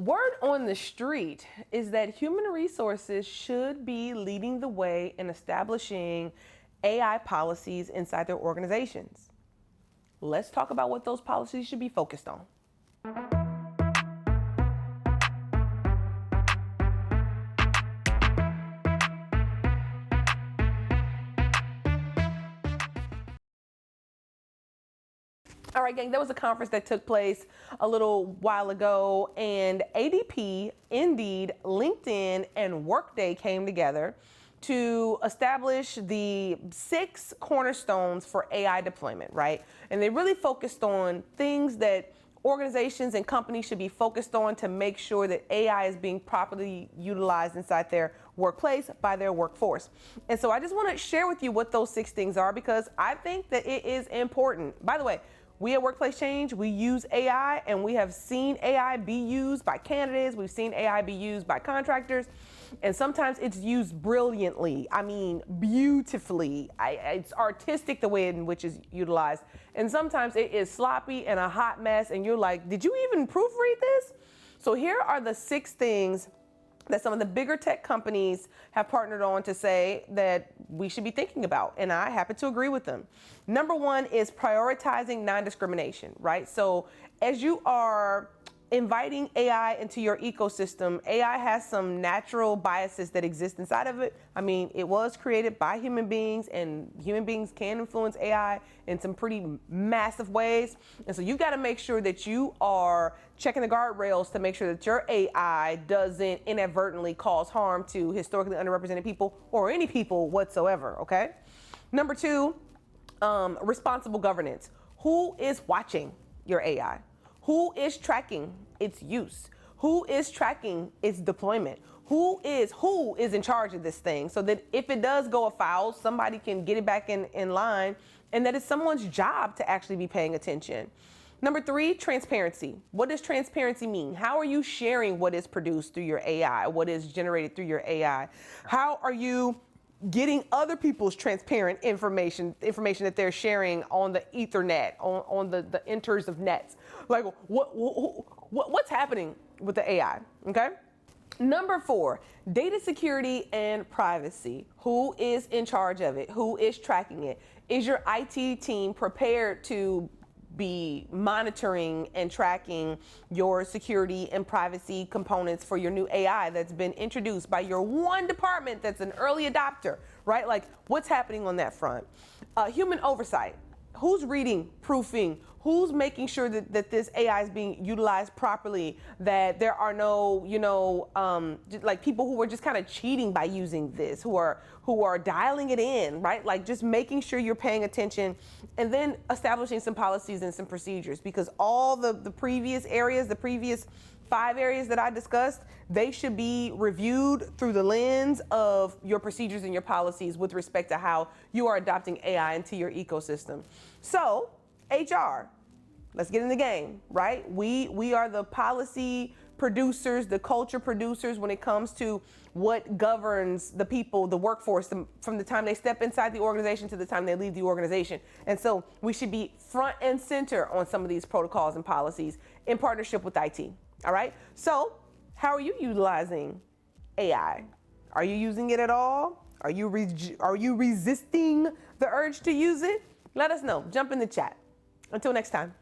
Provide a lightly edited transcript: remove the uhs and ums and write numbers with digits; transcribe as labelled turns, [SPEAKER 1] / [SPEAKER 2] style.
[SPEAKER 1] Word on the street is that human resources should be leading the way in establishing AI policies inside their organizations. Let's talk about what those policies should be focused on. All right, gang, there was a conference that took place a little while ago, and ADP, Indeed, LinkedIn, and Workday came together to establish the 6 cornerstones for AI deployment, right? And they really focused on things that organizations and companies should be focused on to make sure that AI is being properly utilized inside their workplace by their workforce. And so I just want to share with you what those 6 things are, because I think that it is important. By the way, we at Workplace Change, we use AI, and we have seen AI be used by candidates. We've seen AI be used by contractors, and sometimes it's used brilliantly. I mean, beautifully. It's artistic the way in which it's utilized. And sometimes it is sloppy and a hot mess, and you're like, did you even proofread this? So here are the 6 things that some of the bigger tech companies have partnered on to say that we should be thinking about, and I happen to agree with them. Number 1 is prioritizing non-discrimination, right? So as you are inviting AI into your ecosystem, AI has some natural biases that exist inside of it. I mean, it was created by human beings, and human beings can influence AI in some pretty massive ways. And so you've got to make sure that you are checking the guardrails to make sure that your AI doesn't inadvertently cause harm to historically underrepresented people or any people whatsoever, okay? Number 2, responsible governance. Who is watching your AI? Who is tracking its use? Who is tracking its deployment? Who is in charge of this thing, so that if it does go afoul, somebody can get it back in line, and that it's someone's job to actually be paying attention. Number 3, transparency. What does transparency mean? How are you sharing what is produced through your AI, what is generated through your AI? How are you getting other people's transparent information that they're sharing on the Ethernet, on the enters of nets? Like, what's happening with the AI, okay? Number 4, data security and privacy. Who is in charge of it? Who is tracking it? Is your IT team prepared to be monitoring and tracking your security and privacy components for your new AI that's been introduced by your one department that's an early adopter, right? Like, what's happening on that front? Human oversight. Who's reading, proofing? Who's making sure that this AI is being utilized properly, that there are no, like people who are just kind of cheating by using this, who are dialing it in, right? Like, just making sure you're paying attention, and then establishing some policies and some procedures, because all the previous areas, the previous 5 areas that I discussed, they should be reviewed through the lens of your procedures and your policies with respect to how you are adopting AI into your ecosystem. So, HR, let's get in the game, right? We are the policy producers, the culture producers when it comes to what governs the people, the workforce, from the time they step inside the organization to the time they leave the organization. And so we should be front and center on some of these protocols and policies in partnership with IT, all right? So how are you utilizing AI? Are you using it at all? Are you resisting the urge to use it? Let us know. Jump in the chat. Until next time.